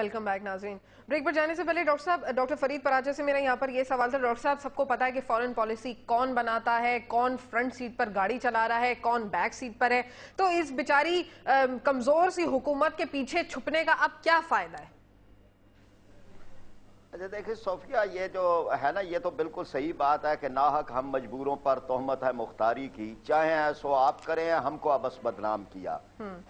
Welcome back नाज़रीन। Break पर जाने से पहले डॉक्टर साहब, डॉक्टर फरीद पराचे से मेरा यहाँ पर ये सवाल था। डॉक्टर साहब, सबको पता है कि फॉरेन पॉलिसी कौन बनाता है, कौन फ्रंट सीट पर गाड़ी चला रहा है, कौन बैक सीट पर है, तो इस बेचारी कमजोर सी हुकूमत के पीछे छुपने का अब क्या फायदा है? अच्छा देखिए सोफिया, ये जो है ना, ये तो बिल्कुल सही बात है कि नाहक हम मजबूरों पर तोहमत है मुख्तारी की, चाहे ऐसो आप करें, हमको बस बदनाम किया।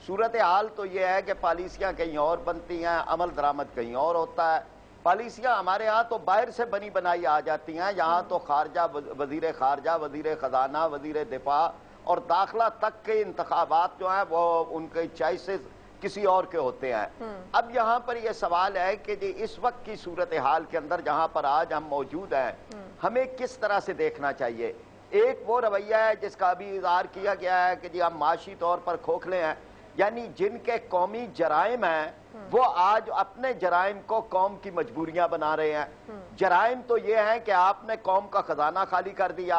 सूरत हाल तो ये है कि पॉलिसियां कहीं और बनती हैं, अमल दरामद कहीं और होता है। पॉलिसियां हमारे यहाँ तो बाहर से बनी बनाई आ जाती हैं, यहाँ तो खारजा, वजीर खारजा, वजीर खजाना, वजीर दिफा और दाखिला तक के इंतखाबात जो हैं वो उनके चॉइसेस किसी और के होते हैं। अब यहाँ पर यह सवाल है कि जी इस वक्त की सूरत हाल के अंदर जहाँ पर आज हम मौजूद हैं, हमें किस तरह से देखना चाहिए। एक वो रवैया है जिसका अभी इज़हार किया गया है कि जी हम माशी तौर पर खोखले हैं, यानी जिनके कौमी जराइम हैं वो आज अपने जराइम को कौम की मजबूरियां बना रहे हैं। जराइम तो ये है कि आपने कौम का खजाना खाली कर दिया,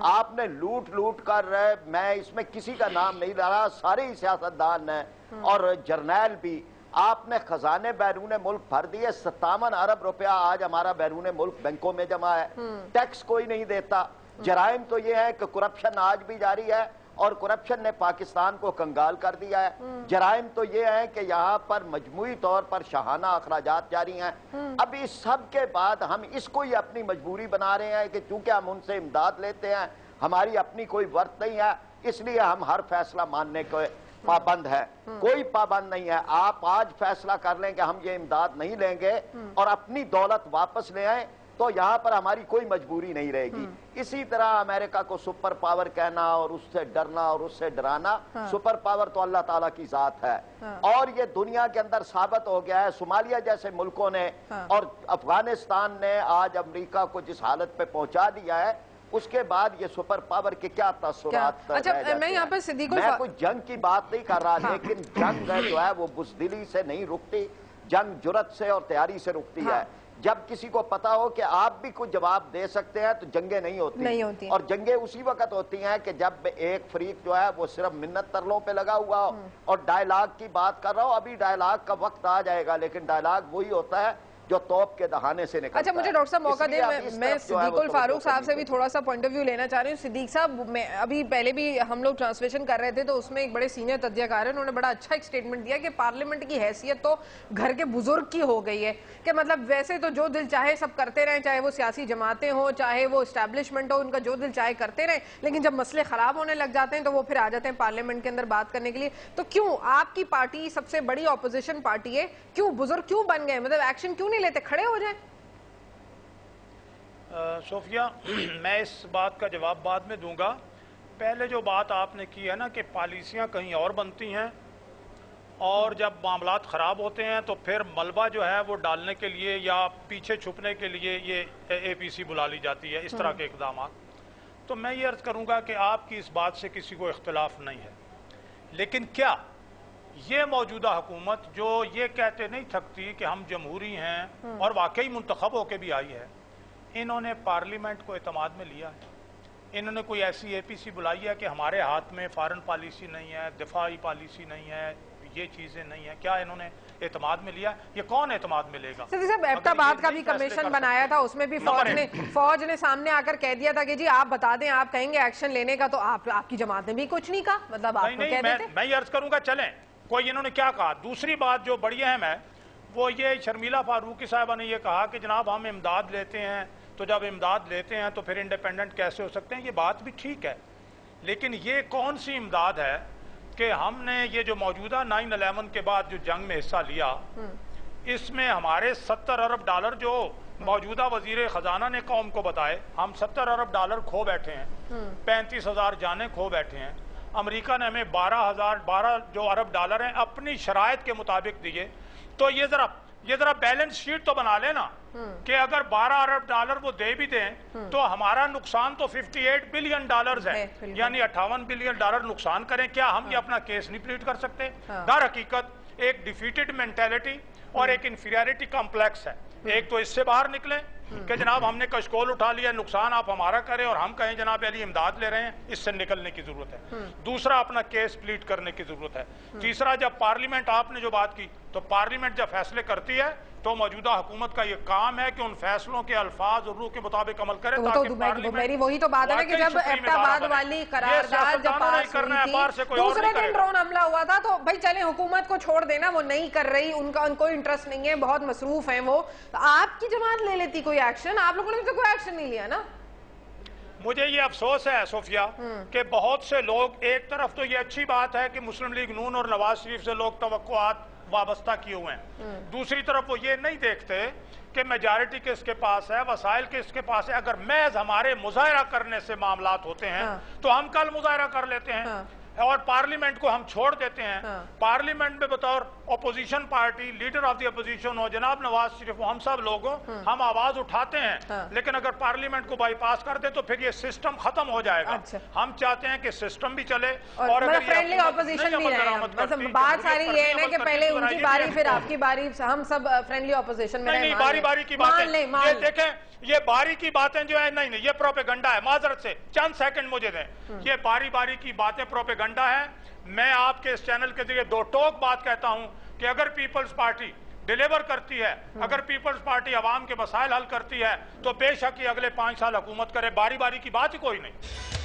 आपने लूट लूट कर, मैं इसमें किसी का नाम नहीं ले रहा, सारे ही सियासतदान हैं और जर्नैल भी, आपने खजाने बैरून मुल्क भर दिए। 57 अरब रुपया आज हमारा बैरून मुल्क बैंकों में जमा है, टैक्स कोई नहीं देता। जराइम तो ये है कि करप्शन आज भी जारी है और करप्शन ने पाकिस्तान को कंगाल कर दिया है। जराइम तो ये है कि यहाँ पर मजमूई तौर पर शाहाना अखराजात जारी हैं। अब इस सब के बाद हम इसको ही अपनी मजबूरी बना रहे हैं कि चूंकि हम उनसे इमदाद लेते हैं, हमारी अपनी कोई वर्त नहीं है, इसलिए हम हर फैसला मानने के पाबंद है। कोई पाबंद नहीं है। आप आज फैसला कर लें कि हम ये इमदाद नहीं लेंगे और अपनी दौलत वापस ले आए तो यहाँ पर हमारी कोई मजबूरी नहीं रहेगी। इसी तरह अमेरिका को सुपर पावर कहना और उससे डरना और उससे डराना, सुपर पावर तो अल्लाह ताला की जात है। और ये दुनिया के अंदर साबित हो गया है। सोमालिया जैसे मुल्कों ने और अफगानिस्तान ने आज अमेरिका को जिस हालत पे पहुंचा दिया है, उसके बाद ये सुपर पावर के क्या तसुरात। अच्छा, मैं यहाँ पर मैं कोई जंग की बात नहीं कर रहा, लेकिन जंग जो है वो बुज़दिली से नहीं रुकती, जंग जुर्रत से और तैयारी से रुकती है। जब किसी को पता हो कि आप भी कुछ जवाब दे सकते हैं तो जंगें नहीं होती। और जंगें उसी वक्त होती हैं कि जब एक फरीक जो है वो सिर्फ मिन्नत तरलों पे लगा हुआ हो और डायलॉग की बात कर रहा हो। अभी डायलॉग का वक्त आ जाएगा, लेकिन डायलॉग वही होता है जो तोप के दहाने से निकलता है। अच्छा, मुझे डॉक्टर साहब मौका दे, मैं सिद्दीकुल फारूक साहब से भी थोड़ा सा पॉइंट ऑफ व्यू लेना चाह रही हूँ। सिद्दीक साहब, मैं अभी पहले भी हम लोग ट्रांसलेशन कर रहे थे तो उसमें एक बड़े सीनियर तज्ज़ियाकार हैं, उन्होंने बड़ा अच्छा एक स्टेटमेंट दिया कि पार्लियामेंट की हैसियत तो घर के बुजुर्ग की हो गई है, कि मतलब वैसे तो जो दिल चाहे सब करते रहें, चाहे वो सियासी जमातें हों, चाहे वो इस्टेब्लिशमेंट हो, उनका जो दिल चाहे करते रहें, लेकिन जब मसले खराब होने लग जाते हैं तो वो फिर आ जाते हैं पार्लियामेंट के अंदर बात करने के लिए। तो क्यों आपकी पार्टी सबसे बड़ी ऑपोजिशन पार्टी है, क्यों बुजुर्ग क्यों बन गए, मतलब एक्शन क्यों नहीं लेते, खड़े हो जाए? सोफिया, मैं इस बात का जवाब बाद में दूंगा। पहले जो बात आपने की है ना कि पॉलिसियां कहीं और बनती हैं और जब मामलात ख़राब होते हैं तो फिर मलबा जो है वो डालने के लिए या पीछे छुपने के लिए ये APC बुला ली जाती है, इस तरह के इक़दाम। तो मैं ये अर्ज़ करूंगा कि आपकी इस बात से किसी को इख्तिलाफ नहीं है, लेकिन क्या ये मौजूदा हुकूमत जो ये कहते नहीं थकती कि हम जमहूरी हैं और वाकई मुंतखब होकर भी आई है, इन्होंने पार्लियामेंट को एतमाद में लिया है? इन्होंने कोई ऐसी APC बुलाई है कि हमारे हाथ में फॉरेन पॉलिसी नहीं है, दिफाई पॉलिसी नहीं है, ये चीजें नहीं है? क्या इन्होंने एतमाद में लिया? ये कौन एतमाद में लेगा? एबटाबाद का भी कमीशन बनाया था, उसमें भी फौज ने सामने आकर कह दिया था कि जी आप बता दें, आप कहेंगे एक्शन लेने का, तो आपकी जमात ने भी कुछ नहीं कहा। मतलब आप मैं ये अर्ज करूंगा, चलें कोई इन्होंने क्या कहा। दूसरी बात जो बड़ी अहम है वो ये, शर्मिला फारूकी साहबा ने ये कहा कि जनाब हम इमदाद लेते हैं, तो जब इमदाद लेते हैं तो फिर इंडिपेंडेंट कैसे हो सकते हैं? ये बात भी ठीक है, लेकिन ये कौन सी इमदाद है कि हमने ये जो मौजूदा 9/11 के बाद जो जंग में हिस्सा लिया, इसमें हमारे 70 अरब डॉलर जो मौजूदा वजीर खजाना ने कौम को बताए, हम 70 अरब डॉलर खो बैठे हैं, 35,000 जाने खो बैठे हैं। अमेरिका ने हमें 12 जो अरब डॉलर हैं अपनी शराइत के मुताबिक दिए। तो ये जरा बैलेंस शीट तो बना लेना कि अगर 12 अरब डॉलर वो दे भी दें तो हमारा नुकसान तो 58 बिलियन डॉलर्स है, यानी 58 बिलियन डॉलर नुकसान करें। क्या हम ये अपना केस नहीं प्लीड कर सकते? दर हकीकत एक डिफीटेड मेंटेलिटी और एक इंफीरियरिटी कॉम्प्लेक्स है। एक तो इससे बाहर निकले कि जनाब हमने कशकोल उठा लिया, नुकसान आप हमारा करें और हम कहें जनाब अली इमदाद ले रहे हैं, इससे निकलने की जरूरत है। दूसरा, अपना केस प्लीड करने की जरूरत है। तीसरा, जब पार्लियामेंट, आपने जो बात की تو پارلیمنٹ جب فیصلے کرتی ہے تو موجودہ حکومت کا یہ کام ہے کہ ان فیصلوں کے الفاظ اور روح کے مطابق عمل کرے تاکہ میری وہی تو بات ہے نا کہ جب ایبٹ آباد والی قرارداد جب پاس ہوئی تھی دوسرے دن ڈرون حملہ ہوا تھا تو بھائی چلیں حکومت کو چھوڑ دینا، وہ نہیں کر رہی، ان کا کوئی انٹرسٹ نہیں ہے، بہت مصروف ہیں وہ، آپ کی جماعت لے لیتی کوئی ایکشن، آپ لوگوں نے تو کوئی ایکشن نہیں لیا نا۔ مجھے یہ افسوس ہے صوفیہ کہ بہت سے لوگ، ایک طرف تو یہ اچھی بات ہے کہ مسلم لیگ نون اور نواز شریف سے لوگ توقعات وابستہ کیے ہوئے ہیں، دوسری طرف وہ یہ نہیں دیکھتے کہ میجارٹی کس کے پاس ہے، وسائل کس کے پاس ہے۔ اگر محض ہمارے مظاہرہ کرنے سے معاملات ہوتے ہیں تو ہم کل مظاہرہ کر لیتے ہیں اور پارلیمنٹ کو ہم چھوڑ دیتے ہیں۔ پارلیمنٹ میں بطور opposition party leader of the opposition ہو جناب نواز شریف، ہم سب لوگوں ہم آواز اٹھاتے ہیں، لیکن اگر پارلیمنٹ کو بائی پاس کر دے تو پھر یہ سسٹم ختم ہو جائے گا۔ ہم چاہتے ہیں کہ سسٹم بھی چلے اور اگر فرینڈلی اپوزیشن بھی رہے، بات ساری یہ ہے نا کہ پہلے ان کی باری پھر آپ کی باری، ہم سب فرینڈلی اپوزیشن میں نہیں، باری باری کی باتیں یہ دیکھیں، یہ باری کی باتیں جو ہے نہیں یہ پروپیگنڈا ہے، معذرت سے چند سیکنڈ مجھے دیں، یہ باری باری کی باتیں پروپیگنڈا ہے۔ میں آپ کے اس چینل کے ذریعے دو ٹوک بات کہتا ہوں کہ اگر پیپلز پارٹی ڈیلیور کرتی ہے، اگر پیپلز پارٹی عوام کے مسائل حل کرتی ہے تو بے شک یہ اگلے 5 سال حکومت کرے، باری باری کی بات ہی کوئی نہیں۔